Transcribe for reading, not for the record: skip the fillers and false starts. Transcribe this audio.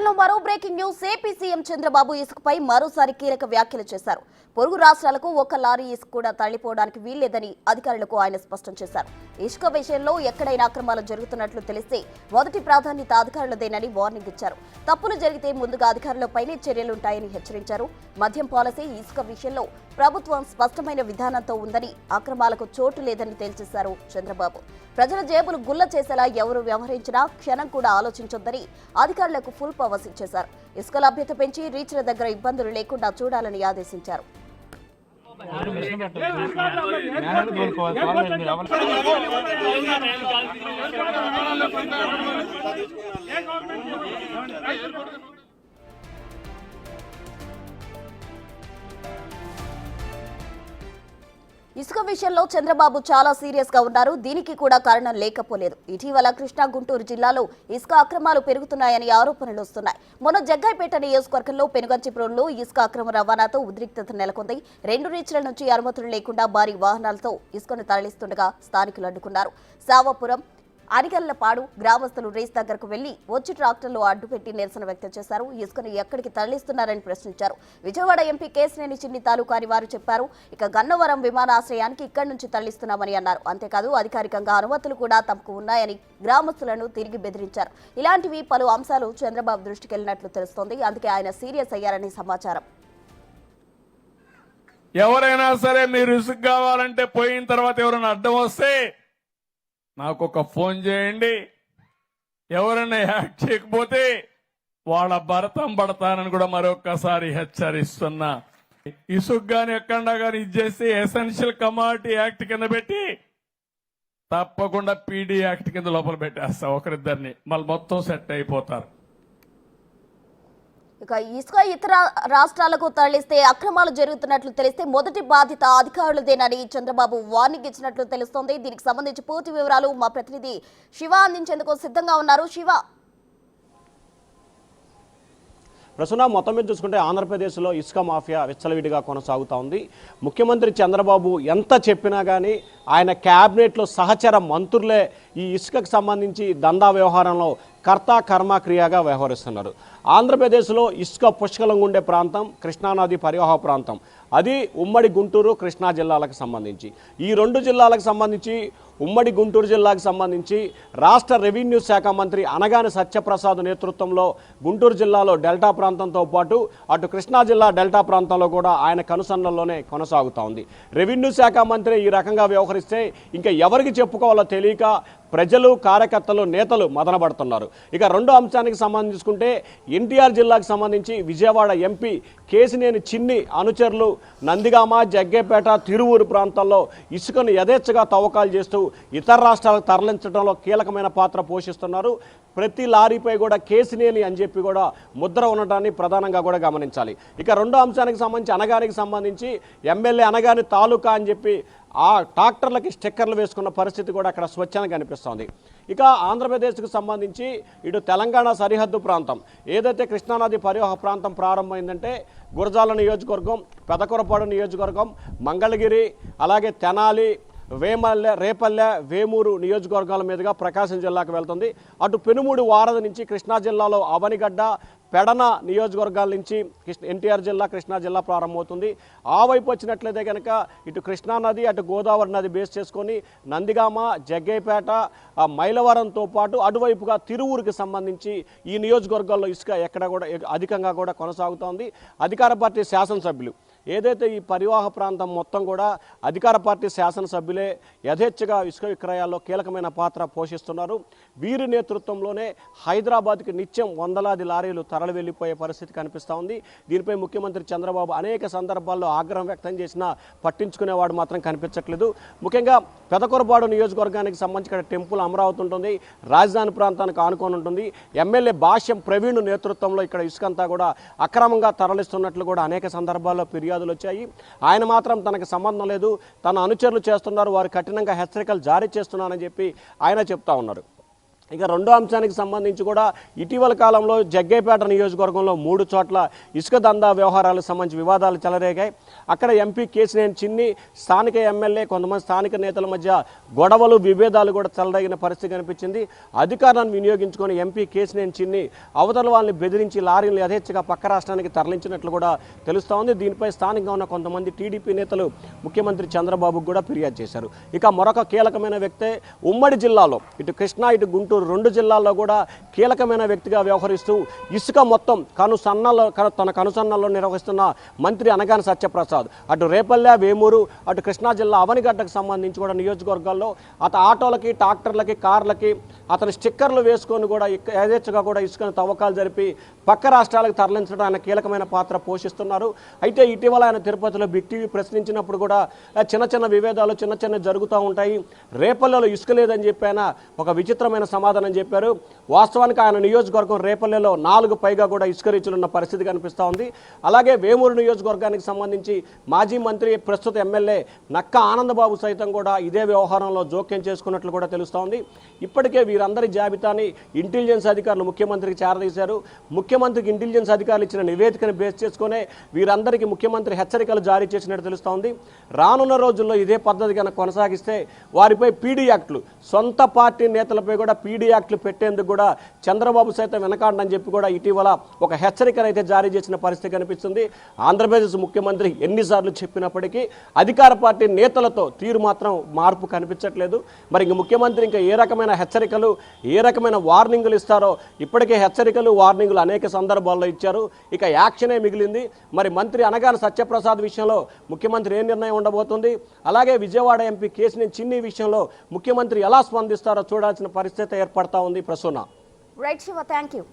బులెటిన్లో మరో breaking news. AP CM Chandrababu ఇసుకపై మరోసారి కీలక వ్యాఖ్యలు చేశారు. పొరుగు రాష్ట్రాలకు ఒక్క లారీ ఇసుక కూడా తరలిపోవడానికి వీల్లేదని అధికారులకు ఆయన స్పష్టం చేశారు. ఇసుక విషయంలో ఎక్కడైనా అక్రమాలు జరుగుతున్నట్లు తెలిస్తే మొదటి ప్రాధాన్యత అధికారులదేనని వార్నింగ్ ఇచ్చారు. తప్పులు జరిగితే ముందుగా అధికారులపైనే చర్యలుంటాయని హెచ్చరించారు. మద్యం పాలసీ, ఇసుక విషయంలో ప్రభుత్వం స్పష్టమైన విధానంతో ఉందని, అక్రమాలకు చోటు లేదని తేల్చేశారు చంద్రబాబు. ప్రజల జేబులు గుల్ల చేసేలా ఎవరు వ్యవహరించినా క్షణం కూడా ఆలోచించొద్దని అధికారులకు ఫుల్ పవర్స్ ఇచ్చేశారు. ఇసుక లభ్యత పెంచి రీచ్ల దగ్గర ఇబ్బందులు లేకుండా చూడాలని ఆదేశించారు. ఇసుక విషయంలో చంద్రబాబు చాలా సీరియస్ గా ఉన్నారు. దీనికి కూడా కారణం లేకపోలేదు. ఇటీవల కృష్ణా, గుంటూరు జిల్లాలో ఇసుక అక్రమాలు పెరుగుతున్నాయని ఆరోపణలు వస్తున్నాయి. మొన్న జగ్గైపేట నియోజకవర్గంలో పెనుగంచిప్రోలులో ఇసుక అక్రమ రవాణాతో ఉద్రిక్తత నెలకొంది. 2 రీచ్ల నుంచి అనుమతులు లేకుండా భారీ వాహనాలతో ఇసుకను తరలిస్తుండగా స్థానికులు అడ్డుకున్నారు. సావాపురం, అనిగల్లపాడు గ్రామస్తులు రేస్ దగ్గరకు వెళ్లి వచ్చి ట్రాక్టర్లు అడ్డుపెట్టి నిరసన వ్యక్తం చేశారు. ఇసుకను ఎక్కడికి తరలిస్తున్నారని ప్రశ్నించారు. విజయవాడ ఎంపీ కేశినేని చిన్ని తాలూకా అని వారు చెప్పారు. ఇక గన్నవరం విమానాశ్రయానికి ఇక్కడి నుంచి తరలిస్తున్నామని అన్నారు. అంతేకాదు అధికారికంగా అనుమతులు కూడా తమకు ఉన్నాయని గ్రామస్తులను తిరిగి బెదిరించారు. ఇలాంటివి పలు అంశాలు చంద్రబాబు దృష్టికి వెళ్లినట్లు తెలుస్తోంది. అందుకే ఆయన సీరియస్ అయ్యారని సమాచారం. ఎవరైనా సరే మీరు ఇసుక కావాలంటే పోయిన తర్వాత ఎవరైనా అడ్డం వస్తే నాకు ఒక ఫోన్ చేయండి. ఎవరైనా యాక్ట్ చేయకపోతే వాళ్ళ భరతం పడతానని కూడా మరొకసారి హెచ్చరిస్తున్నా. ఇసుక గాని ఎక్కడా గాని ఇచ్చేసి ఎసెన్షియల్ కమాడిటీ యాక్ట్ కింద పెట్టి తప్పకుండా పీడీ యాక్ట్ కింద లోపల పెట్టేస్తా ఒకరిద్దరిని. మళ్ళీ మొత్తం సెట్ అయిపోతారు. ఇక ఇసుక ఇతర రాష్ట్రాలకు తరలిస్తే అక్రమాలు జరుగుతున్నట్లు తెలిస్తే మొదటి బాధ్యత అధికారులదేనని చంద్రబాబు వార్నింగ్ ఇచ్చినట్లు తెలుస్తోంది. దీనికి సంబంధించి పూర్తి వివరాలు మా ప్రతినిధి శివ అందించేందుకు సిద్ధంగా ఉన్నారు. శివ, ప్రస్తుతం మొత్తం మీద చూసుకుంటే ఆంధ్రప్రదేశ్లో ఇసుక మాఫియా విచ్చలవిడిగా కొనసాగుతూ ఉంది. ముఖ్యమంత్రి చంద్రబాబు ఎంత చెప్పినా కానీ ఆయన క్యాబినెట్లో సహచర మంత్రులే ఈ ఇసుకకు సంబంధించి దందా వ్యవహారంలో కర్త కర్మక్రియగా వ్యవహరిస్తున్నారు. ఆంధ్రప్రదేశ్లో ఇసుక పుష్కలంగా ఉండే ప్రాంతం కృష్ణానది పరివాహక ప్రాంతం. అది ఉమ్మడి గుంటూరు, కృష్ణా జిల్లాలకు సంబంధించి. ఈ 2 జిల్లాలకు సంబంధించి ఉమ్మడి గుంటూరు జిల్లాకు సంబంధించి రాష్ట్ర రెవెన్యూ శాఖ మంత్రి అనగాని సత్యప్రసాద్ నేతృత్వంలో గుంటూరు జిల్లాలో డెల్టా ప్రాంతంతో పాటు అటు కృష్ణా జిల్లా డెల్టా ప్రాంతంలో కూడా ఆయన కనుసన్నల్లోనే కొనసాగుతూ ఉంది. రెవెన్యూ శాఖ మంత్రి ఈ రకంగా వ్యవహరిస్తే ఇంకా ఎవరికి చెప్పుకోవాలో తెలియక ప్రజలు, కార్యకర్తలు, నేతలు మదనపడుతున్నారు. ఇక 2వ అంశానికి సంబంధించుకుంటే ఎన్టీఆర్ జిల్లాకు సంబంధించి విజయవాడ ఎంపీ కేశినేని చిన్ని అనుచరులు నందిగామ, జగ్గేపేట, తిరువూరు ప్రాంతాల్లో ఇసుకను యథేచ్ఛగా తవ్వకాలు చేస్తూ ఇతర రాష్ట్రాలకు తరలించడంలో కీలకమైన పాత్ర పోషిస్తున్నారు. ప్రతి లారీపై కూడా కేశినేని అని చెప్పి కూడా ముద్ర ఉండటాన్ని ప్రధానంగా కూడా గమనించాలి. ఇక 2వ అంశానికి సంబంధించి అనగానికి సంబంధించి ఎమ్మెల్యే అనగాని తాలూకా అని చెప్పి ఆ ట్రాక్టర్లకి స్టిక్కర్లు వేసుకున్న పరిస్థితి కూడా అక్కడ స్వచ్ఛంగా కనిపిస్తోంది. ఇక ఆంధ్రప్రదేశ్కు సంబంధించి ఇటు తెలంగాణ సరిహద్దు ప్రాంతం ఏదైతే కృష్ణానది పరివాహక ప్రాంతం ప్రారంభమైందంటే గురజాల నియోజకవర్గం, పెదకూరపాడు నియోజకవర్గం, మంగళగిరి, అలాగే తెనాలి, రేపల్లె, వేమూరు నియోజకవర్గాల మీదుగా ప్రకాశం జిల్లాకు వెళ్తుంది. అటు పెనుమూడి వారధి నుంచి కృష్ణా జిల్లాలో అవనిగడ్డ, పెడన నియోజకవర్గాల నుంచి ఎన్టీఆర్ జిల్లా, కృష్ణా జిల్లా ప్రారంభమవుతుంది. ఆ వైపు వచ్చినట్లయితే కనుక ఇటు కృష్ణానది, అటు గోదావరి నది బేస్ చేసుకొని నందిగామ, జగ్గైపేట, మైలవరంతో పాటు అటువైపుగా తిరువూరుకి సంబంధించి ఈ నియోజకవర్గాల్లో ఇసుక ఎక్కడ కూడా అధికంగా కూడా కొనసాగుతోంది. అధికార పార్టీ శాసనసభ్యులు ఏదైతే ఈ పరివాహక ప్రాంతం మొత్తం కూడా అధికార పార్టీ శాసనసభ్యులే యథేచ్ఛగా ఇసుక విక్రయాల్లో కీలకమైన పాత్ర పోషిస్తున్నారు. వీరి నేతృత్వంలోనే హైదరాబాద్కి నిత్యం వందలాది లారీలు తరలి వెళ్లిపోయే పరిస్థితి కనిపిస్తూ ఉంది. దీనిపై ముఖ్యమంత్రి చంద్రబాబు అనేక సందర్భాల్లో ఆగ్రహం వ్యక్తం చేసినా పట్టించుకునేవాడు మాత్రం కనిపించట్లేదు. ముఖ్యంగా పెదకూరపాడు నియోజకవర్గానికి సంబంధించిన టెంపుల్ అమరావతి ఉంటుంది, రాజధాని ప్రాంతానికి ఆనుకొని ఉంటుంది. ఎమ్మెల్యే భాష్యం ప్రవీణ్ నేతృత్వంలో ఇక్కడ ఇసుకంతా కూడా అక్రమంగా తరలిస్తున్నట్లు కూడా అనేక సందర్భాల్లో ఫిర్యాదులు వచ్చాయి. ఆయన మాత్రం తనకు సంబంధం లేదు, తన అనుచరులు చేస్తున్నారు, వారు కఠినంగా హెచ్చరికలు జారీ చేస్తున్నానని చెప్పి ఆయన చెప్తా ఉన్నారు. ఇక రెండో అంశానికి సంబంధించి కూడా ఇటీవల కాలంలో జగ్గైపేట నియోజకవర్గంలో 3 చోట్ల ఇసుక దందా వ్యవహారాలకు సంబంధించి వివాదాలు చెలరేగాయి. అక్కడ ఎంపీ కేశినేని చిన్ని, స్థానిక ఎమ్మెల్యే, కొంతమంది స్థానిక నేతల మధ్య గొడవలు, విభేదాలు కూడా చెలరేగిన పరిస్థితి కనిపించింది. అధికారాన్ని వినియోగించుకొని ఎంపీ కేశినేని చిన్ని అవతల వాళ్ళని బెదిరించి లారీలు యథేచ్ఛగా పక్క రాష్ట్రానికి తరలించినట్లు కూడా తెలుస్తూ ఉంది. దీనిపై స్థానికంగా ఉన్న కొంతమంది టీడీపీ నేతలు ముఖ్యమంత్రి చంద్రబాబుకు కూడా ఫిర్యాదు చేశారు. ఇక మరొక కీలకమైన వ్యక్తే ఉమ్మడి జిల్లాలో ఇటు కృష్ణా ఇటు గుంటూరు 2 జిల్లాల్లో కూడా కీలకమైన వ్యక్తిగా వ్యవహరిస్తూ ఇసుక మొత్తం తన కనుసన్నల్లో నిర్వహిస్తున్న మంత్రి అనగాని సత్యప్రసాద్ అటు రేపల్లె, వేమూరు, అటు కృష్ణా జిల్లా అవనిగడ్డకు సంబంధించి కూడా నియోజకవర్గాల్లో ఆటోలకి, ట్రాక్టర్లకి, కార్లకి అతని స్టిక్కర్లు వేసుకొని కూడా యథేచ్ఛగా కూడా ఇసుకను తవ్వకాలు జరిపి పక్క రాష్ట్రాలకు తరలించడం ఆయన కీలకమైన పాత్ర పోషిస్తున్నారు. అయితే ఇటీవల ఆయన తిరుపతిలో బిగ్ టీవీ ప్రశ్నించినప్పుడు కూడా చిన్న విభేదాలు జరుగుతూ ఉంటాయి. రేపల్లెలో ఇసుక లేదని చెప్పి ఆయన ఒక విచిత్రమైన సమాధానం చెప్పారు. వాస్తవానికి ఆయన నియోజకవర్గం రేపల్లెలో 4 పైగా కూడా ఇసుక రీచులు ఉన్న పరిస్థితి కనిపిస్తూ ఉంది. అలాగే వేమూరు నియోజకవర్గానికి సంబంధించి మాజీ మంత్రి, ప్రస్తుత ఎమ్మెల్యే నక్క ఆనందబాబు సైతం కూడా ఇదే వ్యవహారంలో జోక్యం చేసుకున్నట్లు కూడా తెలుస్తోంది. ఇప్పటికే వీరందరి జాబితాని ఇంటెలిజెన్స్ అధికారులు ముఖ్యమంత్రికి చేరదీశారు. ముఖ్యమంత్రికి ఇంటెలిజెన్స్ అధికారులు ఇచ్చిన నివేదికను బేస్ చేసుకునే వీరందరికీ ముఖ్యమంత్రి హెచ్చరికలు జారీ చేసినట్టు తెలుస్తోంది. రానున్న రోజుల్లో ఇదే పద్ధతి కనుక కొనసాగిస్తే వారిపై పీడీ యాక్టులు, సొంత పార్టీ నేతలపై కూడా పీడీ యాక్టులు పెట్టేందుకు కూడా చంద్రబాబు సైతం వెనకాడని చెప్పి కూడా ఇటీవల ఒక హెచ్చరికను అయితే జారీ చేసిన పరిస్థితి కనిపిస్తుంది. ఆంధ్రప్రదేశ్ ముఖ్యమంత్రి ఎన్నిసార్లు చెప్పినప్పటికీ అధికార పార్టీ నేతలతో తీరు మాత్రం మార్పు కనిపించట్లేదు. మరి ఇంక ముఖ్యమంత్రి ఇంకా ఏ రకమైన హెచ్చరికలు, ఏ రకమైన వార్నింగులు ఇస్తారో ఇప్పటికే హెచ్చరికలు, వార్నింగులు అనేక సందర్భాల్లో ఇచ్చారు. ఇక యాక్షనే మిగిలింది. మరి మంత్రి అనగాని సత్యప్రసాద్ విషయంలో ముఖ్యమంత్రి ఏ నిర్ణయం ఉండబోతుంది, అలాగే విజయవాడ ఎంపీ కేశినేని చిన్ని విషయంలో ముఖ్యమంత్రి ఎలా స్పందిస్తారో చూడాల్సిన పరిస్థితి ఏర్పడతా ఉంది. Prasuna. Right Shiva, thank you.